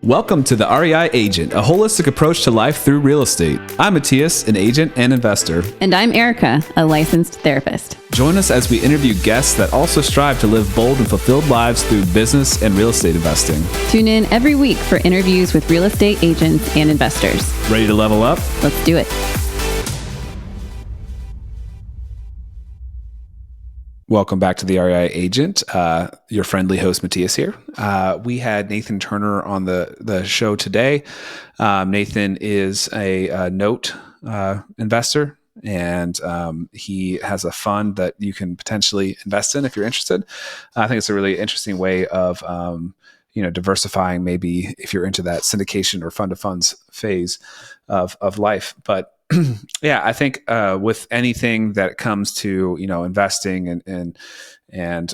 Welcome to the REI Agent, a holistic approach to life through real estate. I'm Mattias, an agent and investor. And I'm Erica, a licensed therapist. Join us as we interview guests that also strive to live bold and fulfilled lives through business and real estate investing. Tune in every week for interviews with real estate agents and investors. Ready to level up? Let's do it. Welcome back to the REI Agent. Your friendly host, Mattias here. We had Nathan Turner on the show today. Nathan is a note investor, and he has a fund that you can potentially invest in if you're interested. I think it's a really interesting way of diversifying, maybe if you're into that syndication or fund of funds phase of life. But yeah, I think with anything that comes to investing and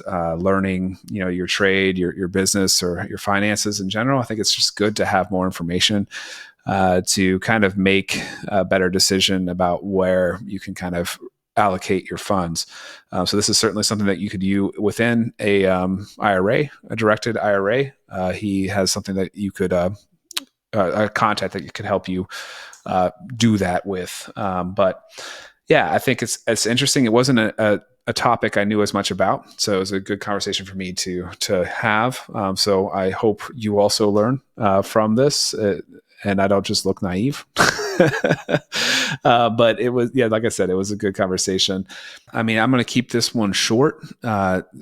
learning your trade, your business, or your finances in general, I think it's just good to have more information to kind of make a better decision about where you can kind of allocate your funds. So this is certainly something that you could use within a IRA, a directed IRA. He has something that you could a contact that could help you do that with. But yeah, I think it's interesting. It wasn't a topic I knew as much about, so it was a good conversation for me to have. So I hope you also learn from this, and I don't just look naive. But it was, like I said, it was a good conversation. I mean, I'm going to keep this one short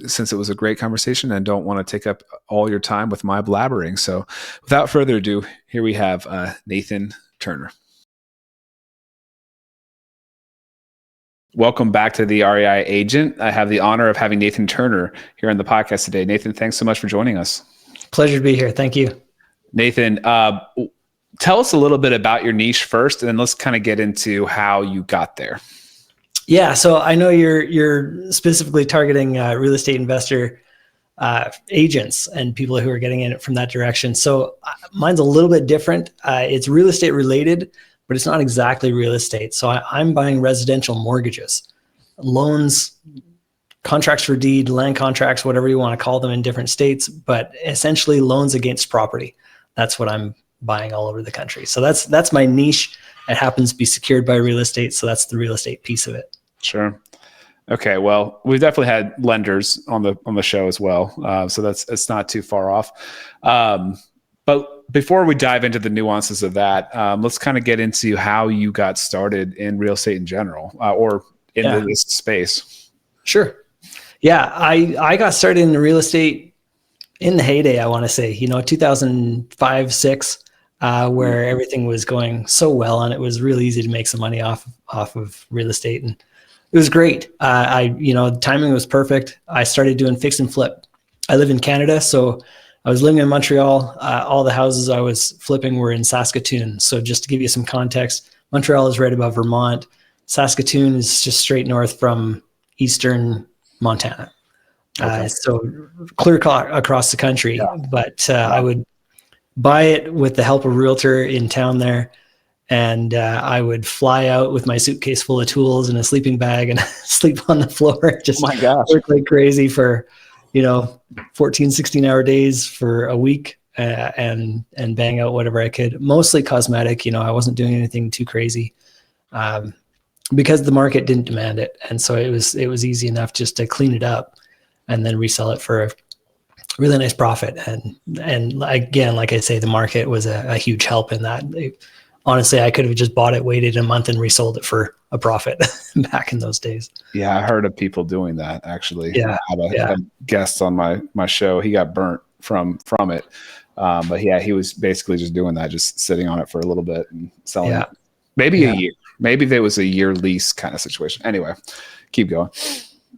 since it was a great conversation and don't want to take up all your time with my blabbering. So without further ado, here we have Nathan Turner. Welcome back to the REI Agent. I have the honor of having Nathan Turner here on the podcast today. Nathan, thanks so much for joining us. Pleasure to be here. Thank you. Nathan, tell us a little bit about your niche first, and then let's kind of get into how you got there. Yeah, so I know you're specifically targeting real estate investor agents and people who are getting in it from that direction. So mine's a little bit different. It's real estate related, but it's not exactly real estate. So I'm buying residential mortgages, loans, contracts for deed, land contracts, whatever you want to call them in different states, but essentially loans against property. That's what I'm buying all over the country. So that's my niche. It happens to be secured by real estate. So that's the real estate piece of it. Sure. Okay. Well, we've definitely had lenders on the show as well. So it's not too far off. But before we dive into the nuances of that, let's kind of get into how you got started in real estate in general, or in this space. Sure. Yeah. I got started in real estate in the heyday, I want to say, 2005, 6, where everything was going so well and it was really easy to make some money off of real estate. And it was great. Timing was perfect. I started doing fix and flip. I live in Canada, so I was living in Montreal. All the houses I was flipping were in Saskatoon. So just to give you some context, Montreal is right above Vermont. Saskatoon is just straight north from eastern Montana. Okay. So clear across the country. Yeah. But I would buy it with the help of a realtor in town there. And I would fly out with my suitcase full of tools and a sleeping bag and sleep on the floor. Just work like crazy for 14, 16-hour days for a week and bang out whatever I could. Mostly cosmetic. I wasn't doing anything too crazy because the market didn't demand it. And so it was easy enough just to clean it up and then resell it for a really nice profit. And again, like I say, the market was a huge help in that. Honestly, I could have just bought it, waited a month, and resold it for a profit back in those days. Yeah, I heard of people doing that, actually. Yeah, I had a guest on my show. He got burnt from it. But yeah, he was basically just doing that, just sitting on it for a little bit and selling it. Maybe a year. Maybe there was a year lease kind of situation. Anyway, keep going.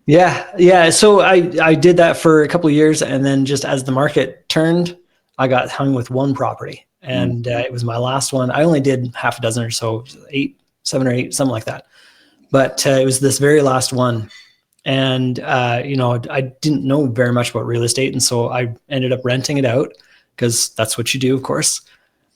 Yeah. So I did that for a couple of years. And then just as the market turned, I got hung with one property. And it was my last one. I only did half a dozen or so, 7 or 8, something like that. But it was this very last one. And, I didn't know very much about real estate. And so I ended up renting it out because that's what you do, of course.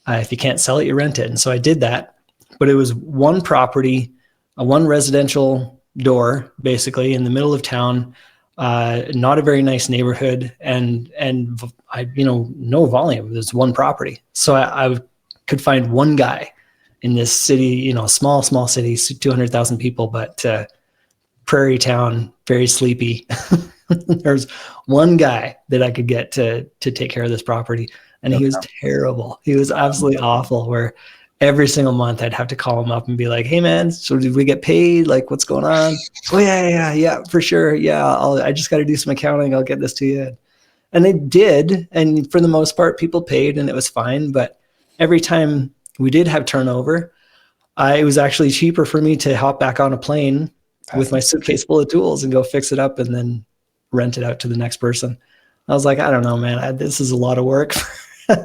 If you can't sell it, you rent it. And so I did that. But it was one property, one residential door, basically in the middle of town. not a very nice neighborhood, and I, no volume. There's one property. So I could find one guy in this city, small city, 200,000 people, but prairie town, very sleepy. There's one guy that I could get to take care of this property, and he was terrible. He was absolutely awful, where every single month I'd have to call him up and be like, "Hey man, so did we get paid? Like, what's going on?" "Oh yeah, for sure. Yeah, I just got to do some accounting. I'll get this to you." And they did. And for the most part, people paid and it was fine. But every time we did have turnover, it was actually cheaper for me to hop back on a plane with my suitcase full of tools and go fix it up and then rent it out to the next person. I was like, I don't know, man, this is a lot of work. I'm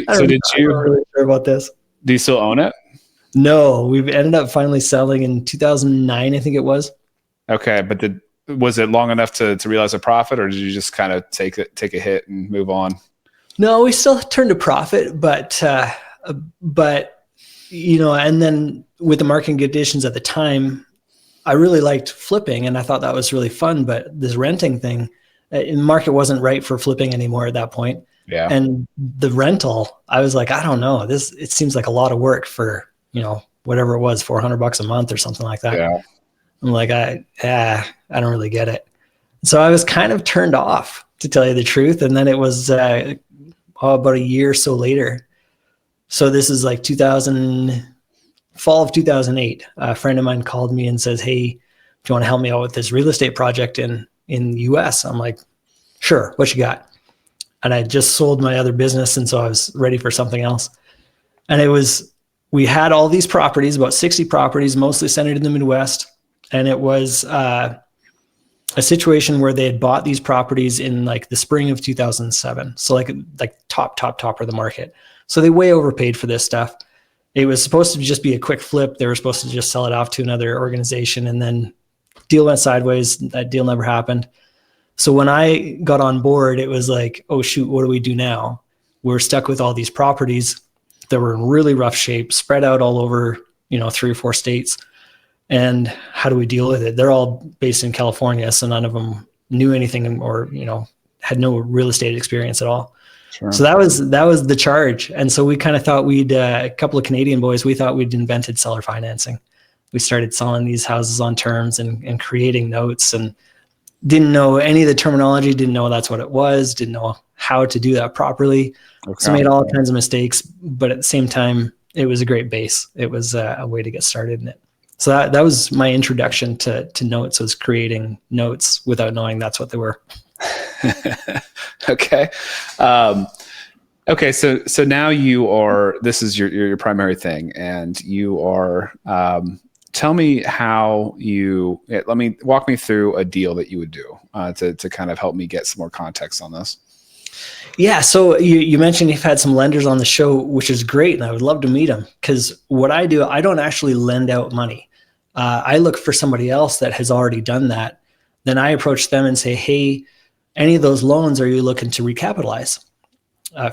not really sure about this. Do you still own it? No, we've ended up finally selling in 2009, I think it was. Okay, but was it long enough to realize a profit, or did you just kind of take a hit and move on? No, we still turned a profit, but and then with the market conditions at the time, I really liked flipping and I thought that was really fun, but this renting thing, the market wasn't right for flipping anymore at that point. Yeah. And the rental, I was like, I don't know, it seems like a lot of work for, whatever it was, $400 a month or something like that. Yeah. I'm like, I don't really get it. So I was kind of turned off, to tell you the truth. And then it was about a year or so later. So this is like fall of 2008. A friend of mine called me and says, "Hey, do you want to help me out with this real estate project in the US?" I'm like, "Sure, what you got?" And I just sold my other business, and so I was ready for something else. And we had all these properties, about 60 properties, mostly centered in the Midwest. And it was a situation where they had bought these properties in like the spring of 2007. So like top of the market. So they way overpaid for this stuff. It was supposed to just be a quick flip. They were supposed to just sell it off to another organization, and then deal went sideways. That deal never happened. So when I got on board, it was like, oh shoot, what do we do now? We're stuck with all these properties that were in really rough shape, spread out all over, 3 or 4 states. And how do we deal with it? They're all based in California, so none of them knew anything or, had no real estate experience at all. Sure. So that was the charge. And so we kind of thought a couple of Canadian boys, we thought we'd invented seller financing. We started selling these houses on terms and creating notes, and didn't know any of the terminology, didn't know that's what it was, didn't know how to do that properly. Okay. So made all kinds of mistakes, but at the same time, it was a great base. It was a way to get started in it. So that was my introduction to notes, was creating notes without knowing that's what they were. Okay. Okay. So now this is your primary thing, and you are, tell me how walk me through a deal that you would do to kind of help me get some more context on this. Yeah. So you mentioned you've had some lenders on the show, which is great. And I would love to meet them, because what I do, I don't actually lend out money. I look for somebody else that has already done that. Then I approach them and say, "Hey, any of those loans, are you looking to recapitalize?"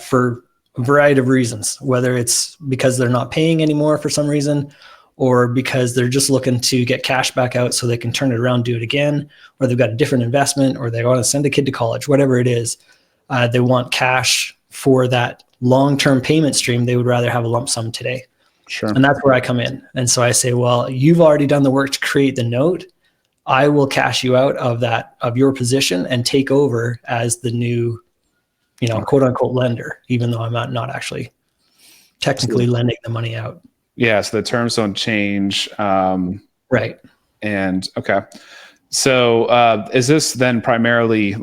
For a variety of reasons, whether it's because they're not paying anymore for some reason, or because they're just looking to get cash back out so they can turn it around, do it again, or they've got a different investment, or they want to send a kid to college, whatever it is. They want cash for that long-term payment stream. They would rather have a lump sum today. Sure. And that's where I come in. And so I say, well, you've already done the work to create the note. I will cash you out of your position and take over as the new, quote unquote lender, even though I'm not actually technically lending the money out. Yeah. So the terms don't change. Right. And okay. So is this then primarily,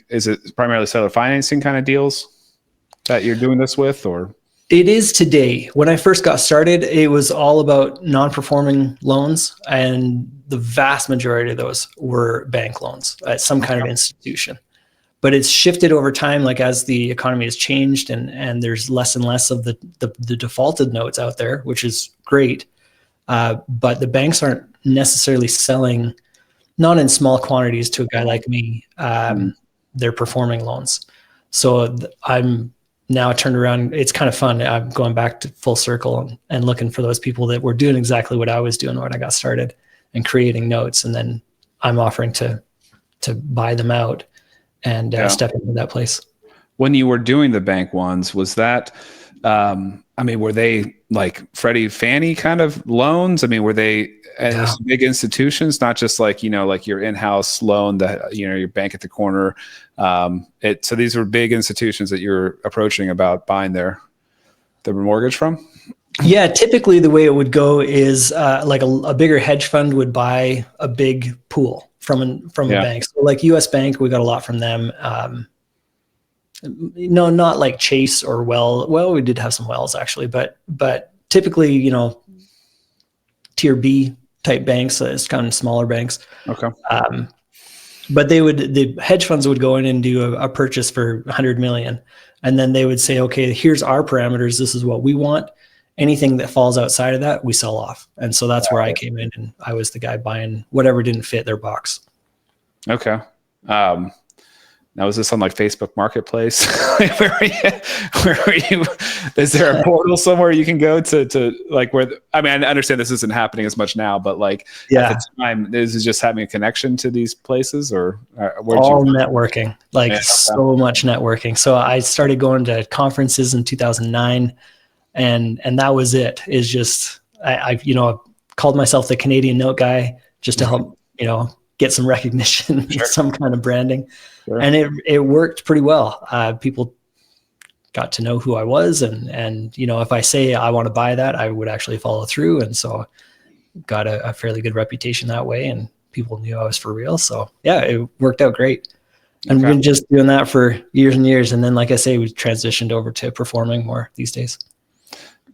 is it primarily seller financing kind of deals that you're doing this with, or? It is today. When I first got started, it was all about non-performing loans, and the vast majority of those were bank loans at some kind of institution. But it's shifted over time, like as the economy has changed, and there's less and less of the defaulted notes out there, which is great. But the banks aren't necessarily selling, not in small quantities, to a guy like me. They're performing loans. So I'm now turned around. It's kind of fun. I'm going back to full circle and looking for those people that were doing exactly what I was doing when I got started, and creating notes. And then I'm offering to to buy them out and step into that place. When you were doing the bank ones, was that, were they like Freddie Fannie kind of loans? I mean, were they big institutions, not just like, like your in-house loan that, your bank at the corner? So these were big institutions that you're approaching about buying the mortgage from? Yeah, typically the way it would go is like a bigger hedge fund would buy a big pool from a bank. So like US Bank, we got a lot from them. No, not like Chase or Well, we did have some Wells actually, but typically, tier B type banks, it's kind of smaller banks. Okay. But the hedge funds would go in and do a purchase for 100 million. And then they would say, okay, here's our parameters. This is what we want. Anything that falls outside of that, we sell off. And so that's where I came in, and I was the guy buying whatever didn't fit their box. Okay. Now, is this on like Facebook Marketplace? where are you? Is there a portal somewhere you can go to like where? I understand this isn't happening as much now, but like at the time, is it just having a connection to these places, or all networking? So much networking. So I started going to conferences in 2009, and that was it. Is just I called myself the Canadian note guy just to help get some recognition, some kind of branding. Sure. And it worked pretty well. People got to know who I was, and if I say I want to buy that, I would actually follow through. And so got a fairly good reputation that way, and people knew I was for real. So yeah, it worked out great. And we've been just doing that for years and years. And then, like I say, we transitioned over to performing more these days.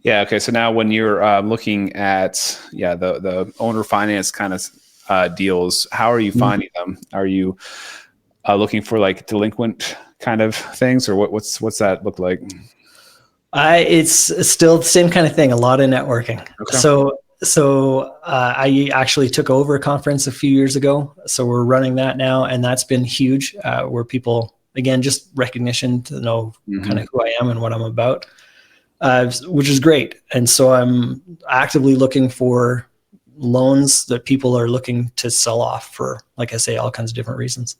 Yeah. Okay. So now when you're looking at the owner finance kind of deals, how are you finding them? Are you looking for like delinquent kind of things, or what's that look like? It's still the same kind of thing. A lot of networking. Okay. So I actually took over a conference a few years ago. So we're running that now, and that's been huge. Where people, again, just recognition to know kind of who I am and what I'm about, which is great. And so I'm actively looking for loans that people are looking to sell off for, like I say, all kinds of different reasons.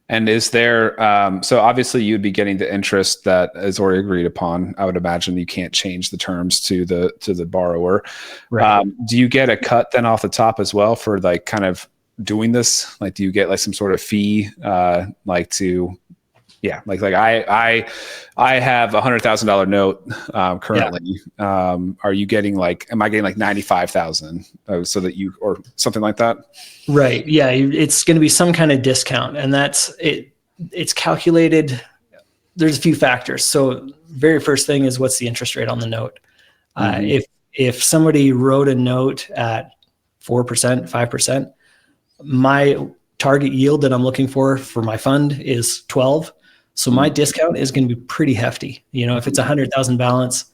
And is there, so obviously you'd be getting the interest that is already agreed upon. I would imagine you can't change the terms to the borrower. Right. Do you get a cut then off the top as well for like kind of doing this? Like, do you get like some sort of fee, I have $100,000 note currently. Yeah. Are you getting am I getting like 95,000 so that you, or something like that? Right. Yeah. It's going to be some kind of discount, and that's it. It's calculated. There's a few factors. So very first thing is, what's the interest rate on the note? If somebody wrote a note at 4%, 5%, my target yield that I'm looking for my fund is 12. So my discount is going to be pretty hefty. If it's 100,000 balance,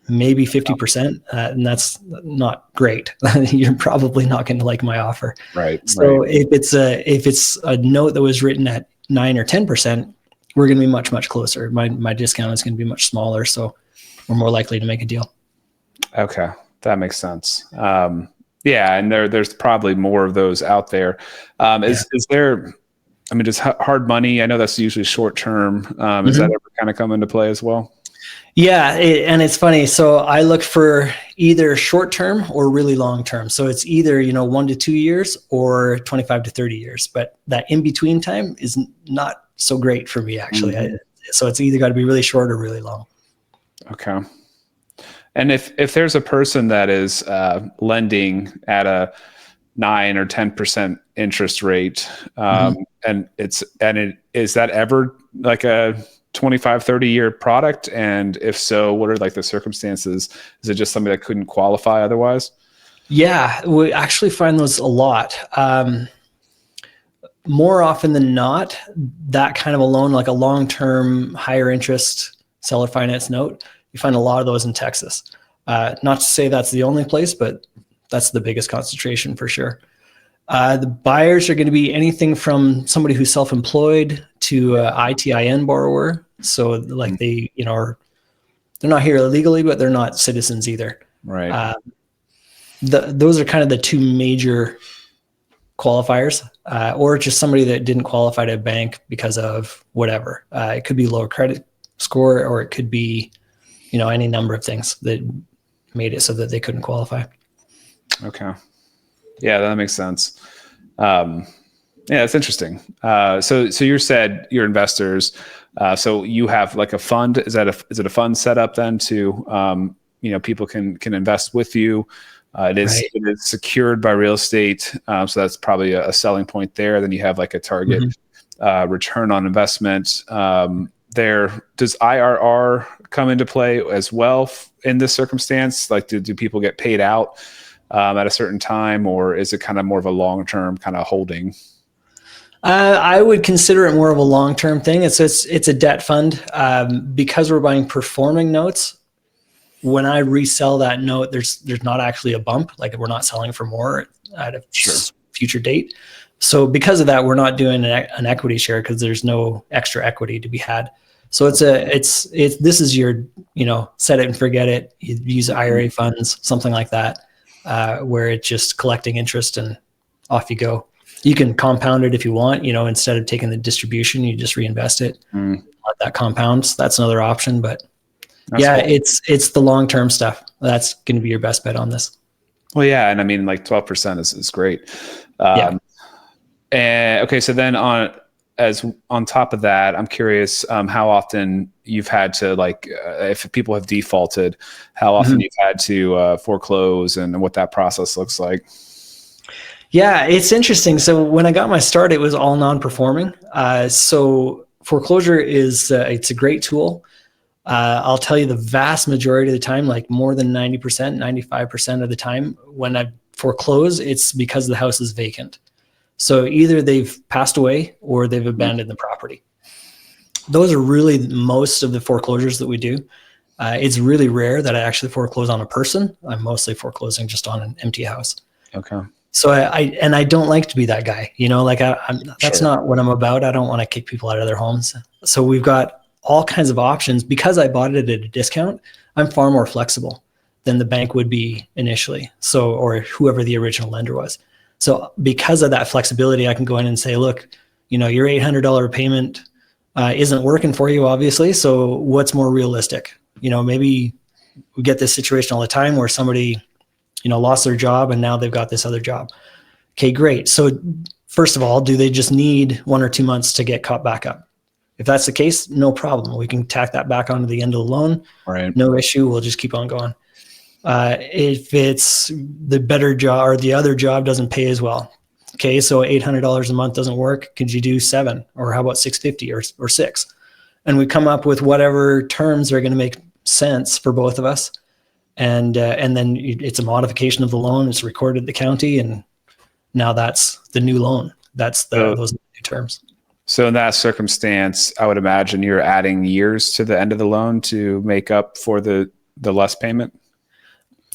maybe 50%, and that's not great. You're probably not going to like my offer. Right. So if it's a note that was written at 9 or 10%, we're going to be much, much closer. My discount is going to be much smaller, so we're more likely to make a deal. Okay, that makes sense. And there's probably more of those out there. Is there? Just hard money. I know that's usually short term. Does that ever kind of come into play as well? Yeah, and it's funny. So I look for either short term or really long term. So it's either 1 to 2 years or 25 to 30 years. But that in between time is not so great for me, actually. So it's either got to be really short or really long. Okay. And if there's a person that is lending at a 9 or 10% interest rate, and is that ever like a 25, 30 year product? And if so, what are like the circumstances? Is it just somebody that couldn't qualify otherwise? Yeah, we actually find those a lot. More often than not, that kind of a loan, like a long-term higher interest seller finance note, you find a lot of those in Texas. Not to say that's the only place, but that's the biggest concentration for sure. The buyers are going to be anything from somebody who's self-employed to ITIN borrower. So like they, they're not here illegally, but they're not citizens either. Right. Those are kind of the two major qualifiers, or just somebody that didn't qualify to bank because of whatever. It could be lower credit score, or it could be, any number of things that made it so that they couldn't qualify. Okay. Yeah, that makes sense. Yeah, it's interesting. So you said your investors. So you have like a fund. Is it a fund set up then to people can invest with you? It is Right. it is secured by real estate. So that's probably a selling point there. Then you have like a target return on investment. There, does IRR come into play as well in this circumstance? Like, do people get paid out at a certain time, or is it kind of more of a long-term kind of holding? I would consider it more of a long-term thing. It's a debt fund, because we're buying performing notes. When I resell that note, there's not actually a bump. Like, we're not selling for more at a future date. So because of that, we're not doing an equity share because there's no extra equity to be had. So this is your, set it and forget it. You use IRA funds, something like that, where it's just collecting interest and off you go. You can compound it if you want, instead of taking the distribution, you just reinvest it. Let that compounds. That's another option, but cool. It's the long-term stuff. That's going to be your best bet on this. Well, yeah. And I mean, like 12% is great. And okay. So then on top of that, I'm curious how often you've had to, like, if people have defaulted, how often you've had to foreclose and what that process looks like. Yeah, it's interesting. So when I got my start, it was all non-performing. So foreclosure it's a great tool. I'll tell you the vast majority of the time, like more than 90%, 95% of the time when I foreclose, it's because the house is vacant. So either they've passed away or they've abandoned the property. Those are really most of the foreclosures that we do. It's really rare that I actually foreclose on a person. I'm mostly foreclosing just on an empty house. Okay. So I don't like to be that guy, that's not what I'm about. I don't want to kick people out of their homes. So we've got all kinds of options. Because I bought it at a discount, I'm far more flexible than the bank would be initially. So, or whoever the original lender was. So because of that flexibility, I can go in and say, look, your $800 payment isn't working for you, obviously. So what's more realistic? Maybe we get this situation all the time where somebody, lost their job and now they've got this other job. Okay, great. So first of all, do they just need 1 or 2 months to get caught back up? If that's the case, no problem. We can tack that back onto the end of the loan. Right. No issue. We'll just keep on going. If it's the better job or the other job doesn't pay as well. Okay, so $800 a month doesn't work. Could you do 7, or how about $650 or 6? And we come up with whatever terms are going to make sense for both of us. And then it's a modification of the loan. It's recorded at the county, and now that's the new loan. That's those new terms. So in that circumstance, I would imagine you're adding years to the end of the loan to make up for the less payment.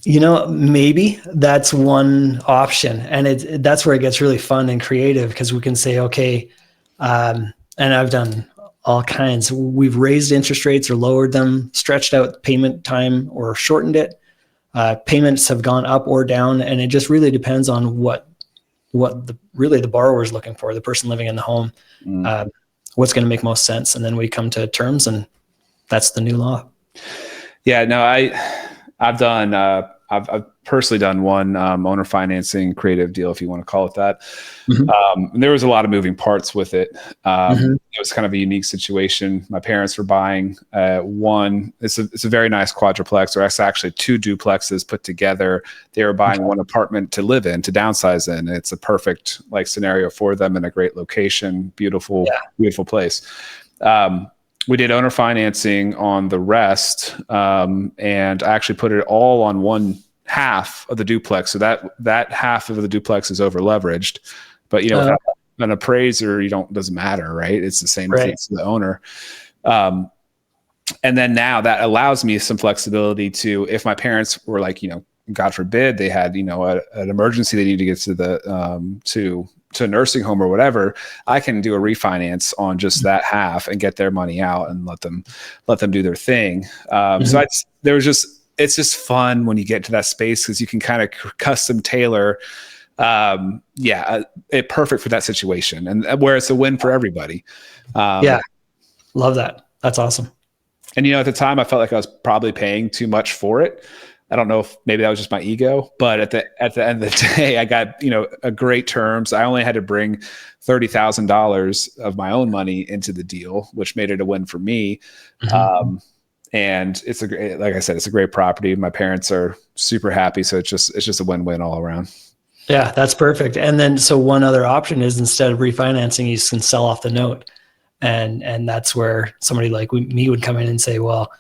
Maybe that's one option, and that's where it gets really fun and creative, because we can say, okay, and I've done all kinds. We've raised interest rates or lowered them, stretched out payment time or shortened it. Payments have gone up or down, and it just really depends on what the borrower is looking for, the person living in the home, what's going to make most sense. And then we come to terms, and that's the new law. Yeah, no, I've personally done one owner financing creative deal, if you want to call it that. And there was a lot of moving parts with it. It was kind of a unique situation. My parents were buying one. It's a very nice quadruplex, or it's actually 2 duplexes put together. They were buying one apartment to live in, to downsize in. It's a perfect scenario for them in a great location, beautiful place. We did owner financing on the rest, and I actually put it all on one half of the duplex. So that half of the duplex is over leveraged, but without an appraiser, doesn't matter, right? It's the same as it's the owner. And then now that allows me some flexibility to, if my parents were God forbid, they had, an emergency, they need to get to the, to a nursing home or whatever, I can do a refinance on just that half and get their money out and let them do their thing. So it's just fun when you get to that space, because you can kind of custom tailor it perfect for that situation, and where it's a win for everybody. Yeah, love that. That's awesome. And at the time, I felt like I was probably paying too much for it. I don't know if maybe that was just my ego, but at the end of the day, I got a great terms. I only had to bring $30,000 of my own money into the deal, which made it a win for me. And it's like I said, it's a great property. My parents are super happy, so it's just a win-win all around. Yeah, that's perfect. And then so one other option is, instead of refinancing, you can sell off the note. And that's where somebody like me would come in and say, well,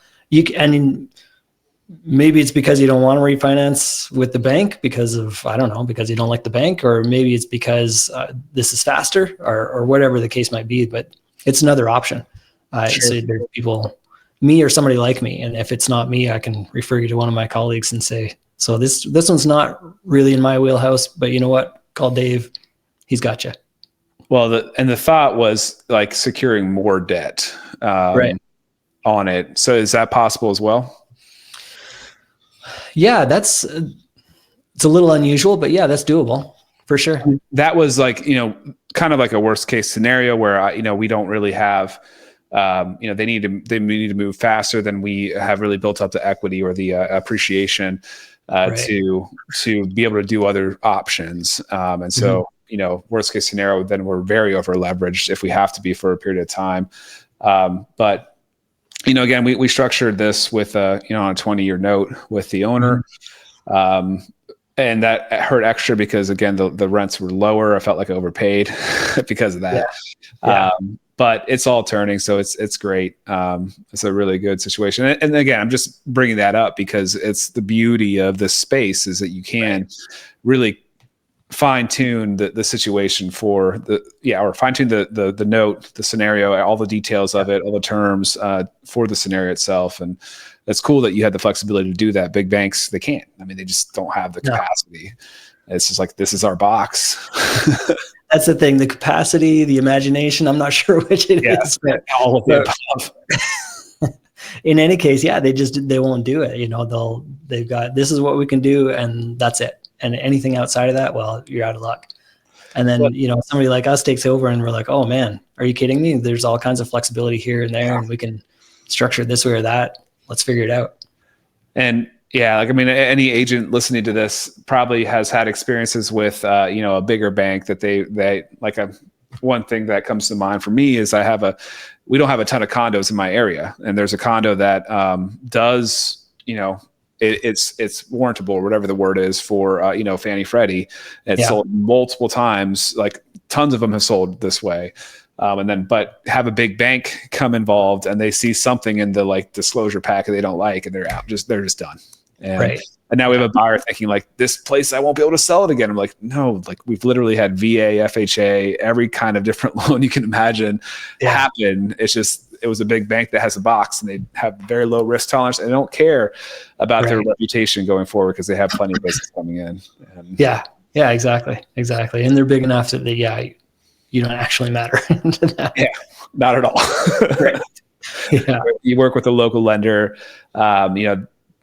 maybe it's because you don't want to refinance with the bank because you don't like the bank, or maybe it's because this is faster, or whatever the case might be, but it's another option. Sure. So there's people, me or somebody like me. And if it's not me, I can refer you to one of my colleagues and say, so this one's not really in my wheelhouse, but you know what? Call Dave. He's got you. Well, the thought was like securing more debt Right. on it. So is that possible as well? Yeah, it's a little unusual, but yeah, that's doable for sure. That was like, kind of like a worst case scenario where, we don't really have, they need to move faster than we have really built up the equity or the appreciation Right. to be able to do other options. And so, worst case scenario, then we're very over leveraged if we have to be for a period of time. But again, we structured this with on a 20-year note with the owner. And that hurt extra because, again, the rents were lower. I felt like I overpaid because of that. Yeah. But it's all turning, so it's great. It's a really good situation. And again, I'm just bringing that up because it's the beauty of this space is that you can really fine tune the situation or fine tune the note, the scenario, all the details of it, all the terms for the scenario itself. And that's cool that you had the flexibility to do that. Big banks, they can't. I mean, they just don't have the capacity. It's just like, this is our box. That's the thing, the capacity, the imagination, I'm not sure which it is. But all of the above. In any case, they won't do it. They've got, this is what we can do, and that's it. And anything outside of that, well, you're out of luck. And then, somebody like us takes over and we're like, oh man, are you kidding me? There's all kinds of flexibility here and there, and we can structure it this way or that. Let's figure it out. And any agent listening to this probably has had experiences with, a bigger bank that they like. One thing that comes to mind for me is we don't have a ton of condos in my area, and there's a condo that does, it's warrantable, or whatever the word is for, Fannie Freddie. It's sold multiple times, like tons of them have sold this way. But have a big bank come involved and they see something in the like disclosure packet they don't like, and they're out, they're just done. And now we have a buyer thinking like, this place, I won't be able to sell it again. I'm like, no, like we've literally had VA, FHA, every kind of different loan you can imagine happen. It's just, it was a big bank that has a box, and they have very low risk tolerance, and they don't care about their reputation going forward because they have plenty of business coming in. And exactly. And they're big enough that you don't actually matter to them. Yeah, not at all. You work with a local lender,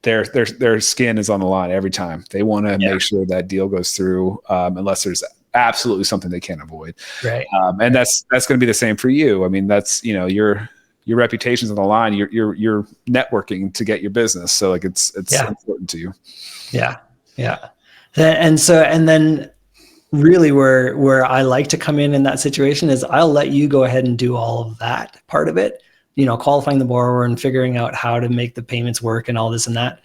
their skin is on the line every time. They want to make sure that deal goes through, unless there's absolutely something they can't avoid. Right. And that's going to be the same for you. I mean, that's, your reputation's on the line. You're networking to get your business. So like it's important to you. Yeah. And then really where I like to come in that situation is I'll let you go ahead and do all of that part of it, qualifying the borrower and figuring out how to make the payments work and all this and that.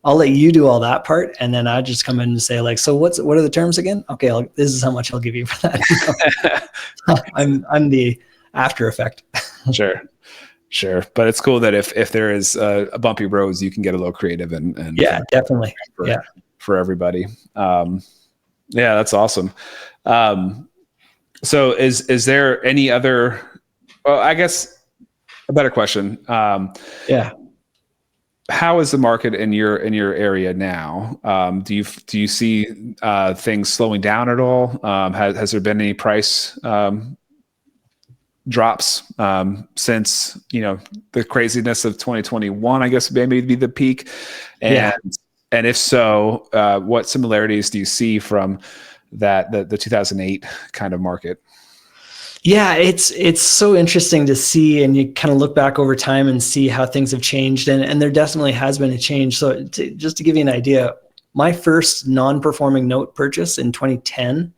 I'll let you do all that part. And then I just come in and say like, so what are the terms again? Okay. This is how much I'll give you for that. I'm the after effect. Sure. But it's cool that if there is a bumpy roads, you can get a little creative and definitely. For everybody. That's awesome. So is there any other, well, I guess a better question. How is the market in your area now? Do you see things slowing down at all? Has there been any price drops since the craziness of 2021? I guess maybe be the peak. And if so, what similarities do you see from that the 2008 kind of market. Yeah, it's so interesting to see, and you kind of look back over time and see how things have changed, and there definitely has been a change. So just to give you an idea, my first non-performing note purchase in 2010,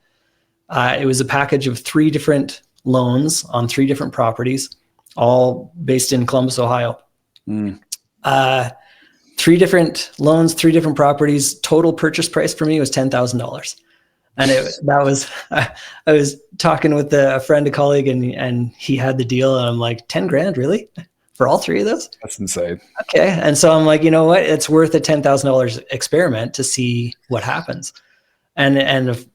it was a package of 3 different loans on 3 different properties, all based in Columbus, Ohio. 3 different loans, 3 different properties. Total purchase price for me was $10,000. And I was talking with a friend, a colleague, and he had the deal, and I'm like, 10 grand, really? For all 3 of those? That's insane. Okay. And so I'm like, you know what? It's worth a $10,000 experiment to see what happens. And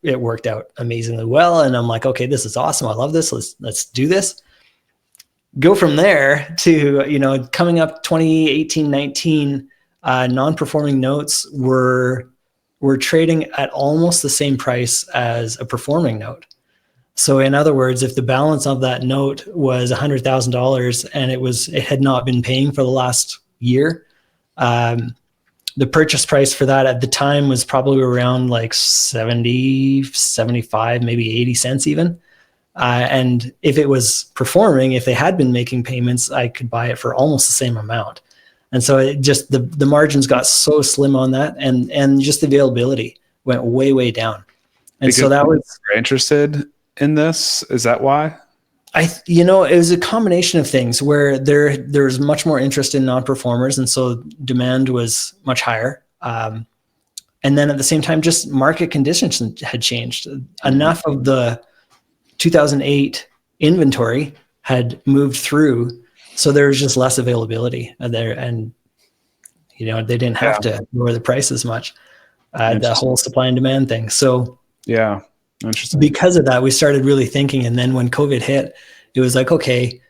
it worked out amazingly well. And I'm like, okay, this is awesome. I love this. Let's do this. Go from there to, coming up 2018, 19, non-performing notes were trading at almost the same price as a performing note. So in other words, if the balance of that note was $100,000 and it had not been paying for the last year, the purchase price for that at the time was probably around like 70, 75, maybe 80 cents even. And if it was performing, if they had been making payments, I could buy it for almost the same amount. And so it just, the margins got so slim on that, and just the availability went way, way down. And because so that was interested in this. Is that why? it was a combination of things where there's much more interest in non-performers. And so demand was much higher. And then at the same time, just market conditions had changed. Enough of the 2008 inventory had moved through. So there was just less availability there, and they didn't have to lower the price as much. The whole supply and demand thing. So yeah, interesting. Because of that, we started really thinking, and then when COVID hit, it was like, okay,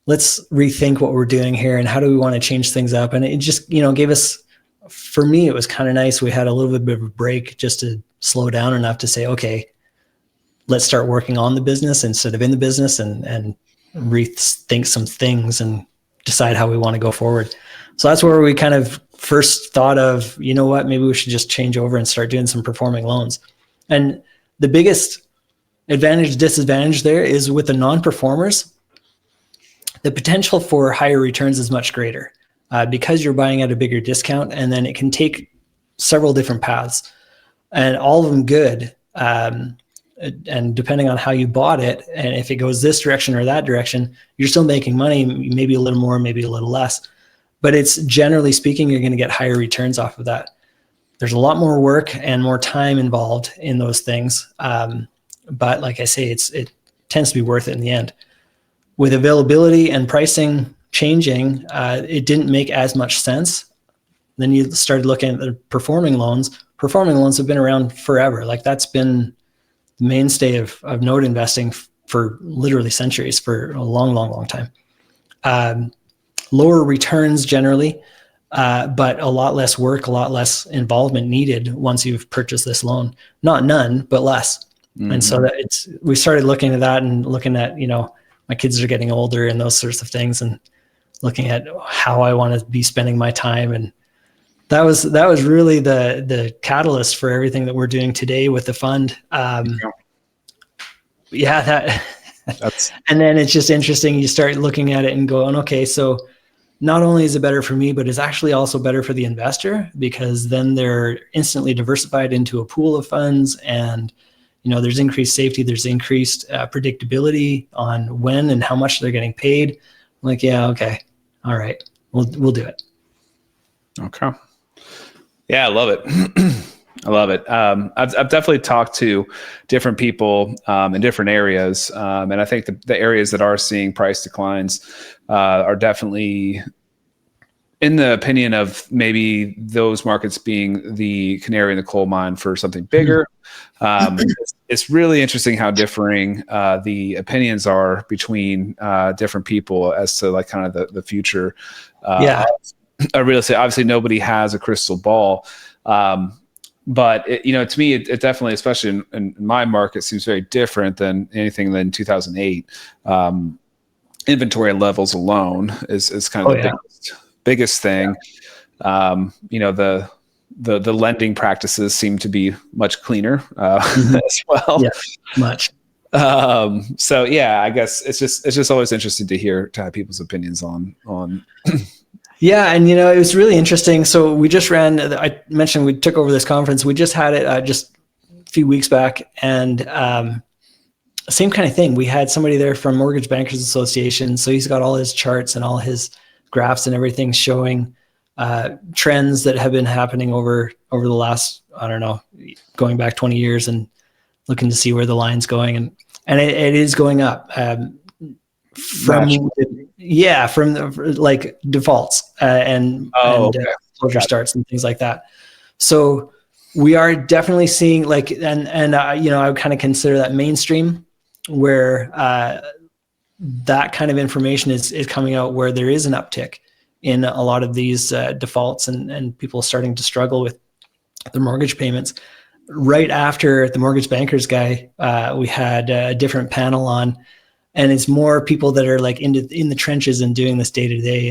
let's rethink what we're doing here, and how do we want to change things up? And it just gave us. For me, it was kind of nice. We had a little bit of a break just to slow down enough to say, okay, let's start working on the business instead of in the business, and rethink some things and decide how we want to go forward. So that's where we kind of first thought of, maybe we should just change over and start doing some performing loans. And the biggest advantage, disadvantage there is with the non-performers, the potential for higher returns is much greater because you're buying at a bigger discount, and then it can take several different paths, and all of them good. And depending on how you bought it, and if it goes this direction or that direction, you're still making money, maybe a little more, maybe a little less. But it's generally speaking, you're going to get higher returns off of that. There's a lot more work and more time involved in those things. But like I say, it tends to be worth it in the end. With availability and pricing changing, it didn't make as much sense. Then you started looking at the performing loans. Performing loans have been around forever. Like that's been the mainstay of note investing for literally centuries, for a long, long, long time. Lower returns generally, but a lot less work, a lot less involvement needed once you've purchased this loan. Not none, but less. Mm-hmm. And so we started looking at that and looking at, my kids are getting older and those sorts of things, and looking at how I want to be spending my time. And that was really the catalyst for everything that we're doing today with the fund. And then it's just interesting. You start looking at it and going, okay, so not only is it better for me, but it's actually also better for the investor, because then they're instantly diversified into a pool of funds, and there's increased safety, there's increased predictability on when and how much they're getting paid. I'm like, yeah, okay, all right, we'll do it. Okay. Yeah, I love it. I love it. I've definitely talked to different people in different areas, and I think the areas that are seeing price declines are definitely, in the opinion of maybe those markets being the canary in the coal mine for something bigger. It's really interesting how differing the opinions are between different people as to like kind of the future. Real estate. Obviously, nobody has a crystal ball. But to me, it definitely, especially in my market, seems very different than anything than 2008. Inventory levels alone is kind of biggest thing. the lending practices seem to be much cleaner as well. Yeah, much. So yeah, I guess it's just always interesting to hear people's opinions on. Yeah, and it was really interesting. So we just ran. I mentioned we took over this conference. We just had it just a few weeks back, and same kind of thing. We had somebody there from Mortgage Bankers Association. So he's got all his charts and all his graphs and everything showing trends that have been happening over the last, I don't know, going back 20 years, and looking to see where the line's going. And it is going up from like defaults and closure starts and things like that. So we are definitely seeing I would kind of consider that mainstream, where that kind of information is coming out, where there is an uptick in a lot of these defaults and people starting to struggle with their mortgage payments. Right after the mortgage bankers guy, we had a different panel on, and it's more people that are like in the trenches and doing this day to day.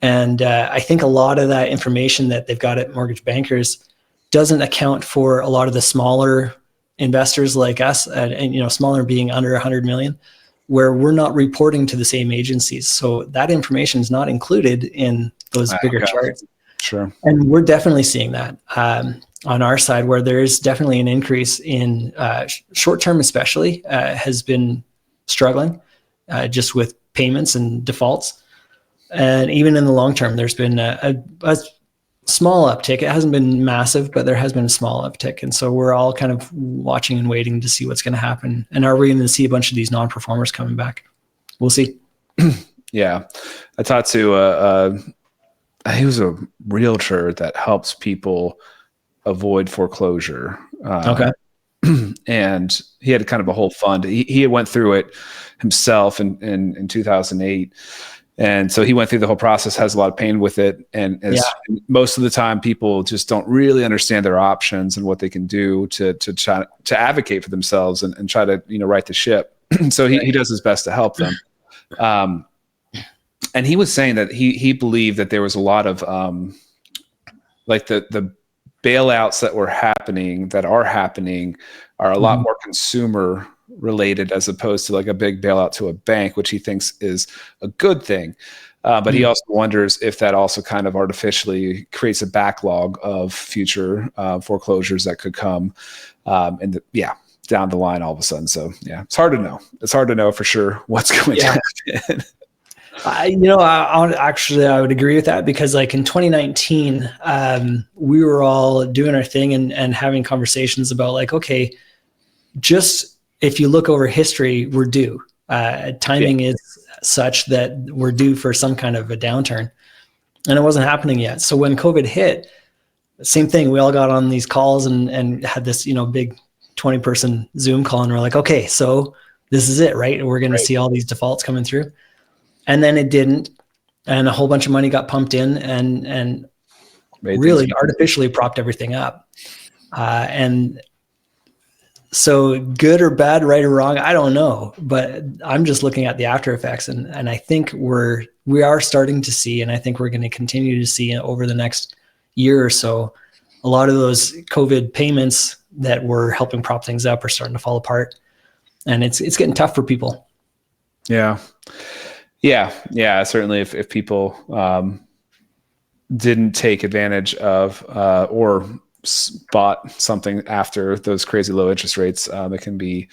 And I think a lot of that information that they've got at mortgage bankers doesn't account for a lot of the smaller investors like us, and smaller being under 100 million, where we're not reporting to the same agencies. So that information is not included in those bigger charts. Sure. And we're definitely seeing that on our side, where there is definitely an increase in short-term, especially has been struggling just with payments and defaults. And even in the long term, there's been a small uptick. It hasn't been massive, but there has been a small uptick. And so we're all kind of watching and waiting to see what's going to happen. And are we going to see a bunch of these non-performers coming back? We'll see. Yeah. I talked to he was a realtor that helps people avoid foreclosure. Okay. And he had kind of a whole fund. He went through it himself in 2008. And so he went through the whole process, has a lot of pain with it. And most of the time, people just don't really understand their options and what they can do to try to advocate for themselves and try to, right the ship. So he does his best to help them. And he was saying that he believed that there was a lot of like the bailouts that are happening are a lot more consumer related, as opposed to like a big bailout to a bank, which he thinks is a good thing. But he also wonders if that also kind of artificially creates a backlog of future foreclosures that could come down the line all of a sudden. So yeah, it's hard to know. It's hard to know for sure what's going to happen. I would agree with that, because like in 2019, we were all doing our thing and having conversations about like, okay, just if you look over history, we're due. Timing is such that we're due for some kind of a downturn, and it wasn't happening yet. So when COVID hit, same thing. We all got on these calls and had this, big 20-person Zoom call, and we're like, okay, so this is it, right? We're going to see all these defaults coming through. And then it didn't, and a whole bunch of money got pumped in and really artificially propped everything up. And so good or bad, right or wrong, I don't know, but I'm just looking at the after effects, and I think we are starting to see, and I think we're going to continue to see over the next year or so, a lot of those COVID payments that were helping prop things up are starting to fall apart, and it's getting tough for people. Yeah. Certainly, if people didn't take advantage of or bought something after those crazy low interest rates, it can be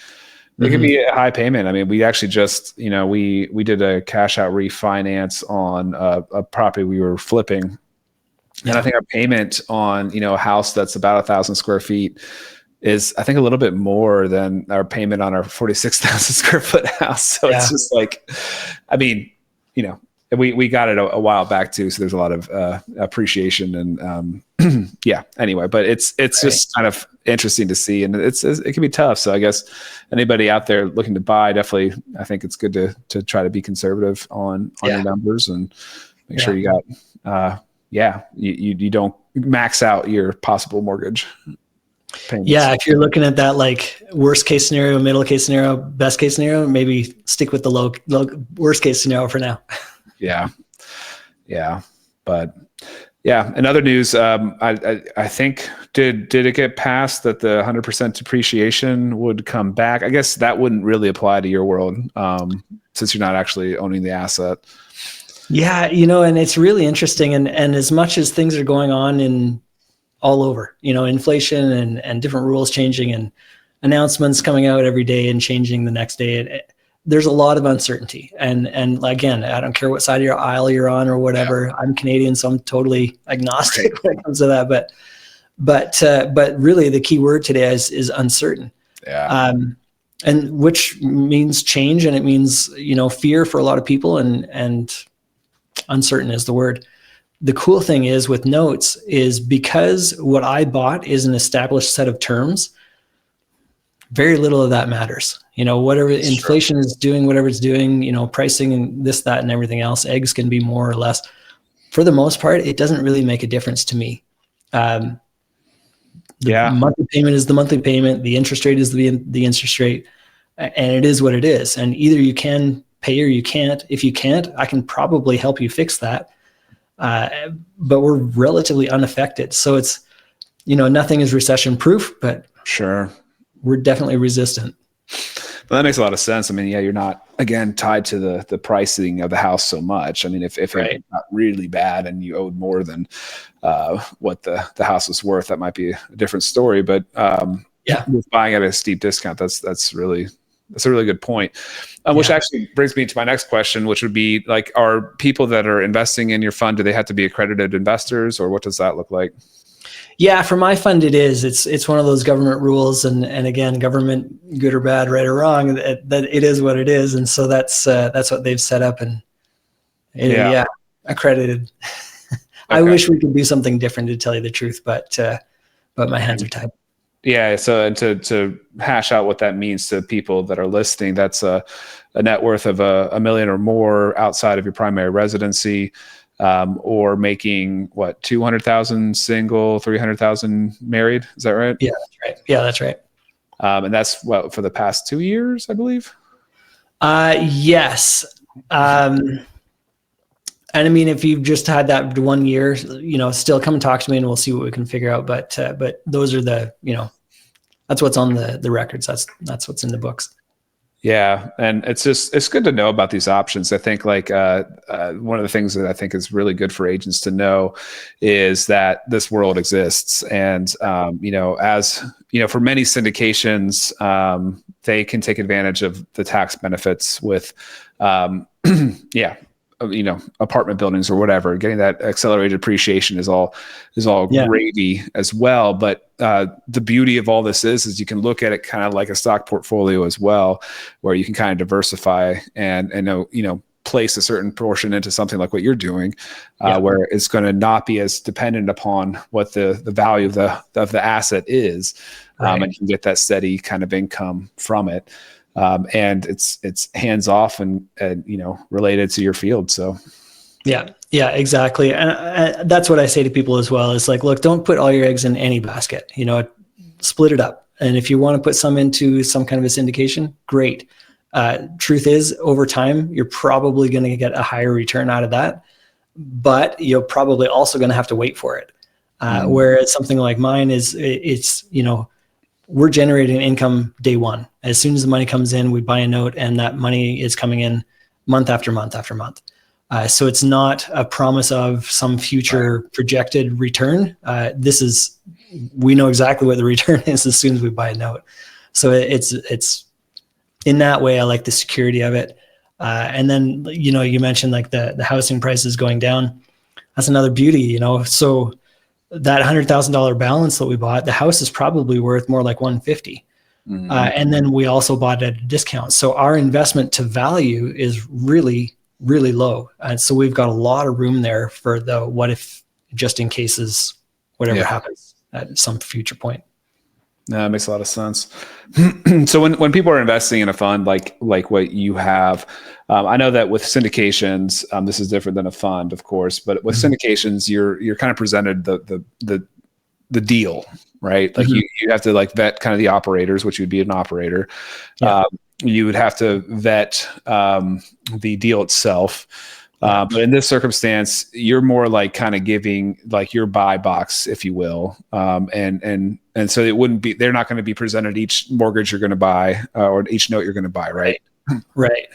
a high payment. I mean, we actually just we did a cash out refinance on a property we were flipping, and I think our payment on a house that's about 1,000 square feet is, I think, a little bit more than our payment on our 46,000 square foot house. So it's just like, I mean, we got it a while back too. So there's a lot of appreciation and anyway, but it's just kind of interesting to see, and it can be tough. So I guess anybody out there looking to buy, definitely, I think it's good to try to be conservative on your numbers and make sure you got, you don't max out your possible mortgage payments. Yeah, if you're looking at that like worst case scenario, middle case scenario, best case scenario, maybe stick with the low worst case scenario for now. Yeah. But Yeah. In other news, I think did it get passed that the 100% depreciation would come back? I guess that wouldn't really apply to your world, since you're not actually owning the asset. Yeah, and it's really interesting. And as much as things are going on in all over, inflation and different rules changing and announcements coming out every day and changing the next day, there's a lot of uncertainty. And again, I don't care what side of your aisle you're on or whatever. Yeah. I'm Canadian, so I'm totally agnostic when it comes to that. But really, the key word today is uncertain. Yeah. And which means change, and it means fear for a lot of people, and uncertain is the word. The cool thing is with notes is because what I bought is an established set of terms, very little of that matters. Whatever inflation is doing, whatever it's doing, pricing and this, that, and everything else, eggs can be more or less. For the most part, it doesn't really make a difference to me. The monthly payment is the monthly payment. The interest rate is the interest rate, and it is what it is. And either you can pay or you can't. If you can't, I can probably help you fix that. But we're relatively unaffected. So it's, nothing is recession-proof, but sure, we're definitely resistant. Well, that makes a lot of sense. I mean, yeah, you're not, again, tied to the pricing of the house so much. I mean, if it's not really bad and you owed more than what the house was worth, that might be a different story. But with buying at a steep discount, that's a really good point. Which actually brings me to my next question, which would be like, are people that are investing in your fund, do they have to be accredited investors, or what does that look like? Yeah, for my fund, it is. It's one of those government rules, and again, government, good or bad, right or wrong, that it is what it is, and so that's what they've set up, and accredited. Okay. I wish we could do something different, to tell you the truth, but my hands are tied. Yeah, so and to hash out what that means to people that are listening, that's a net worth of $1 million or more outside of your primary residency. Or making what, 200,000 single, 300,000 married. Is that right? Yeah, that's right. Yeah, that's right. And that's what, for the past 2 years, I believe. Yes. And I mean, if you've just had that 1 year, still come and talk to me and we'll see what we can figure out. But those are that's what's on the records. That's what's in the books. Yeah. And it's good to know about these options. I think one of the things that I think is really good for agents to know is that this world exists. And, as for many syndications, they can take advantage of the tax benefits with, apartment buildings or whatever. Getting that accelerated appreciation is all gravy as well. But the beauty of all this is you can look at it kind of like a stock portfolio as well, where you can kind of diversify and place a certain portion into something like what you're doing, where it's going to not be as dependent upon what the value of the asset is, and you can get that steady kind of income from it. And it's hands off and related to your field. So yeah, exactly. And that's what I say to people as well, is like, look, don't put all your eggs in any basket, split it up. And if you want to put some into some kind of a syndication, great. Truth is, over time, you're probably going to get a higher return out of that, but you're probably also going to have to wait for it. Whereas something like mine we're generating income day one. As soon as the money comes in, we buy a note, and that money is coming in month after month after month. So it's not a promise of some future projected return. We know exactly what the return is as soon as we buy a note. So it's in that way, I like the security of it. And then, you mentioned like the housing prices going down. That's another beauty, so that $100,000 balance that we bought, the house is probably worth more like $150,000. Mm-hmm. And then we also bought it at a discount. So our investment to value is really, really low. And so we've got a lot of room there for the what if, just in cases, whatever happens at some future point. No, that makes a lot of sense. So when people are investing in a fund like what you have, I know that with syndications, this is different than a fund, of course, but with syndications, you're kind of presented the deal, right? Like you have to like vet kind of the operators, which would be an operator. Yeah. You would have to vet the deal itself. But in this circumstance, you're more like kind of giving like your buy box, if you will. And so it wouldn't be, they're not going to be presented each mortgage you're going to buy or each note you're going to buy. Right. Right.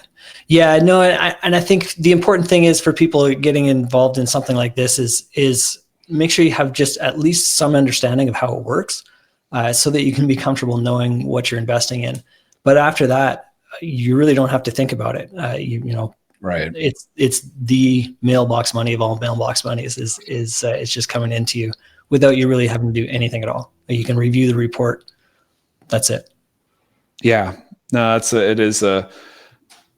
Yeah, no. And I think the important thing is for people getting involved in something like this is make sure you have just at least some understanding of how it works, so that you can be comfortable knowing what you're investing in. But after that, you really don't have to think about it. You know, right. It's the mailbox money of all mailbox monies is it's just coming into you without you really having to do anything at all. You can review the report. That's it. Yeah, no, it is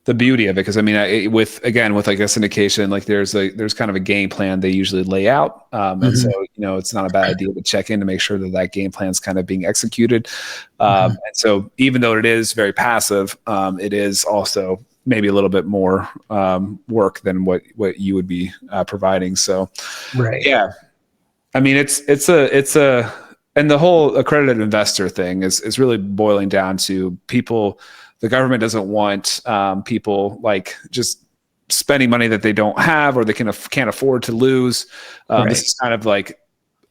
the beauty of it. Cause I mean, with like a syndication, like there's kind of a game plan they usually lay out. And so, it's not a bad idea to check in to make sure that game plan is kind of being executed. And so even though it is very passive, it is also maybe a little bit more work than what you would be providing. So, right. Yeah, I mean, it's a, and the whole accredited investor thing is really boiling down to people. The government doesn't want people like just spending money that they don't have or they can't afford to lose. Right. This is kind of like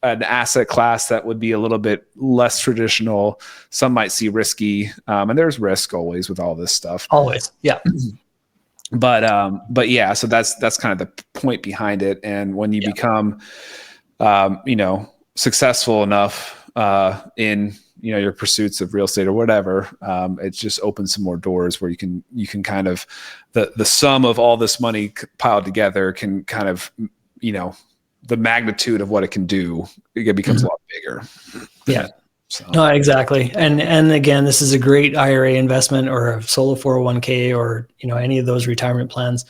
an asset class that would be a little bit less traditional. Some might see risky, and there's risk always with all this stuff. Always, yeah. But yeah, so that's kind of the point behind it. And when you become, successful enough in your pursuits of real estate or whatever, it just opens some more doors where you can kind of the sum of all this money piled together can kind of the magnitude of what it can do, it becomes a lot bigger. Yeah. So. No, exactly. And again, this is a great IRA investment or a solo 401k or any of those retirement plans.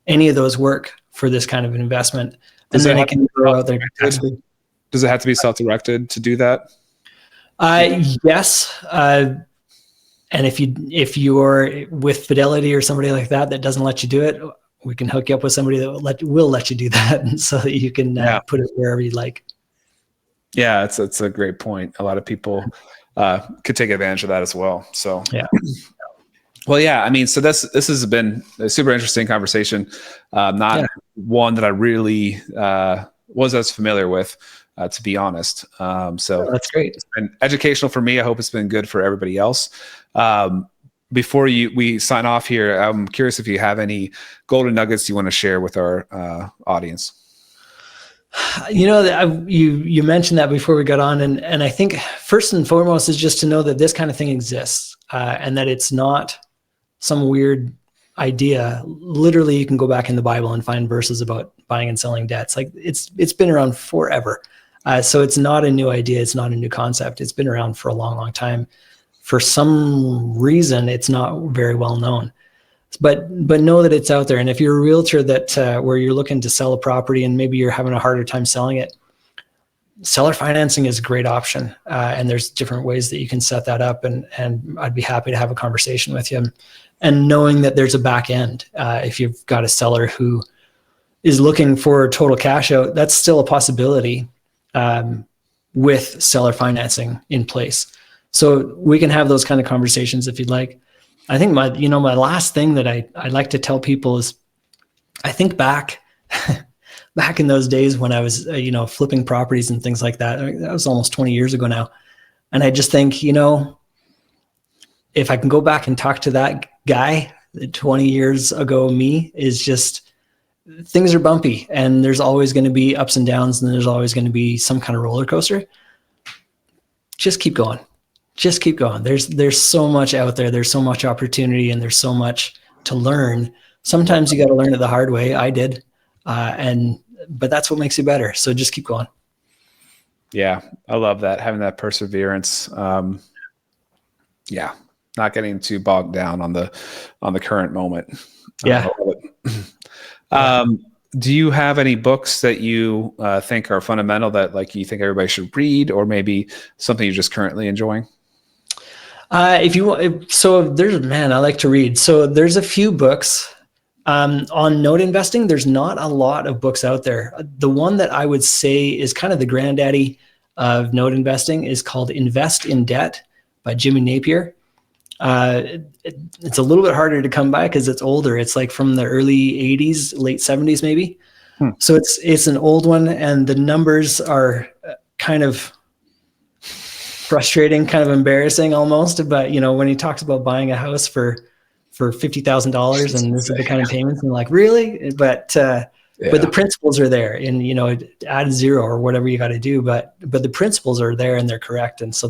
Any of those work for this kind of an investment. And then it can grow out there. Does it have to be self-directed to do that? Yes. And if you're with Fidelity or somebody like that doesn't let you do it, we can hook you up with somebody that will let you do that, so that you can put it wherever you like. Yeah, it's a great point. A lot of people could take advantage of that as well. So yeah. Well, yeah. I mean, so this has been a super interesting conversation. Not one that I really was as familiar with. To be honest. So that's great. It's been educational for me. I hope it's been good for everybody else. Before we sign off here, I'm curious if you have any golden nuggets you want to share with our audience. You mentioned that before we got on, and I think first and foremost is just to know that this kind of thing exists, and that it's not some weird idea. Literally, you can go back in the Bible and find verses about buying and selling debts. Like it's been around forever. So it's not a new idea. It's not a new concept. It's been around for a long, long time. For some reason, it's not very well known, but know that it's out there. And if you're a realtor that where you're looking to sell a property and maybe you're having a harder time selling it, seller financing is a great option. And there's different ways that you can set that up. And I'd be happy to have a conversation with you. And knowing that there's a back end, if you've got a seller who is looking for total cash out, that's still a possibility. With seller financing in place. So we can have those kind of conversations if you'd like. I think my last thing that I like to tell people is, I think back in those days when I was, flipping properties and things like that. That was almost 20 years ago now. And I just think, if I can go back and talk to that guy, 20 years ago, me is just, things are bumpy and there's always going to be ups and downs and there's always going to be some kind of roller coaster. Just keep going. There's so much out there. There's so much opportunity and there's so much to learn. Sometimes you got to learn it the hard way. I did. But that's what makes you better. So just keep going. Yeah. I love that. Having that perseverance. Not getting too bogged down on the current moment. Yeah. Do you have any books that you think are fundamental that you think everybody should read, or maybe something you're just currently enjoying? I like to read. So there's a few books on note investing. There's not a lot of books out there. The one that I would say is kind of the granddaddy of note investing is called Invest in Debt by Jimmy Napier. It's a little bit harder to come by because it's older. It's like from the early 80s, late 70s, maybe. So it's an old one, and the numbers are kind of frustrating, kind of embarrassing almost. But, when he talks about buying a house for $50,000 and this is the kind of payments, and like, really? But the principles are there, and, add zero or whatever you got to do. But the principles are there and they're correct. And so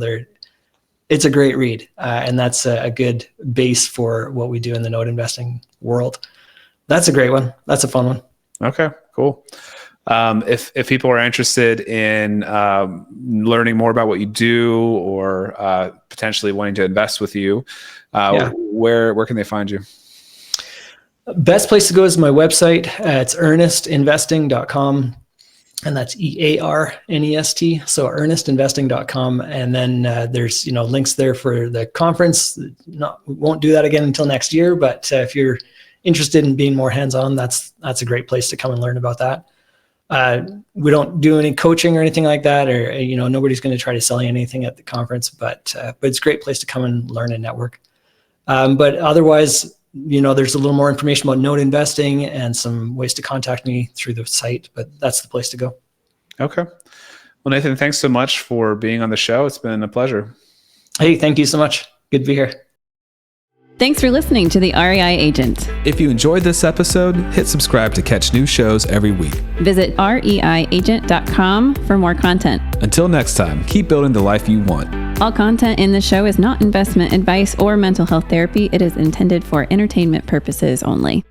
it's a great read. And that's a good base for what we do in the note investing world. That's a great one. That's a fun one. Okay, cool. If people are interested in learning more about what you do, or potentially wanting to invest with you, where can they find you? Best place to go is my website. It's earnestinvesting.com, and that's EARNEST. So earnestinvesting.com, and then there's links there for the conference. We won't do that again until next year, but if you're interested in being more hands-on, that's a great place to come and learn about that. We don't do any coaching or anything like that, or nobody's going to try to sell you anything at the conference, but it's a great place to come and learn and network. But otherwise, there's a little more information about note investing and some ways to contact me through the site, but that's the place to go. Okay. Well, Nathan, thanks so much for being on the show. It's been a pleasure. Hey, thank you so much. Good to be here. Thanks for listening to the REI Agent. If you enjoyed this episode, hit subscribe to catch new shows every week. Visit reiagent.com for more content. Until next time, keep building the life you want. All content in the show is not investment advice or mental health therapy. It is intended for entertainment purposes only.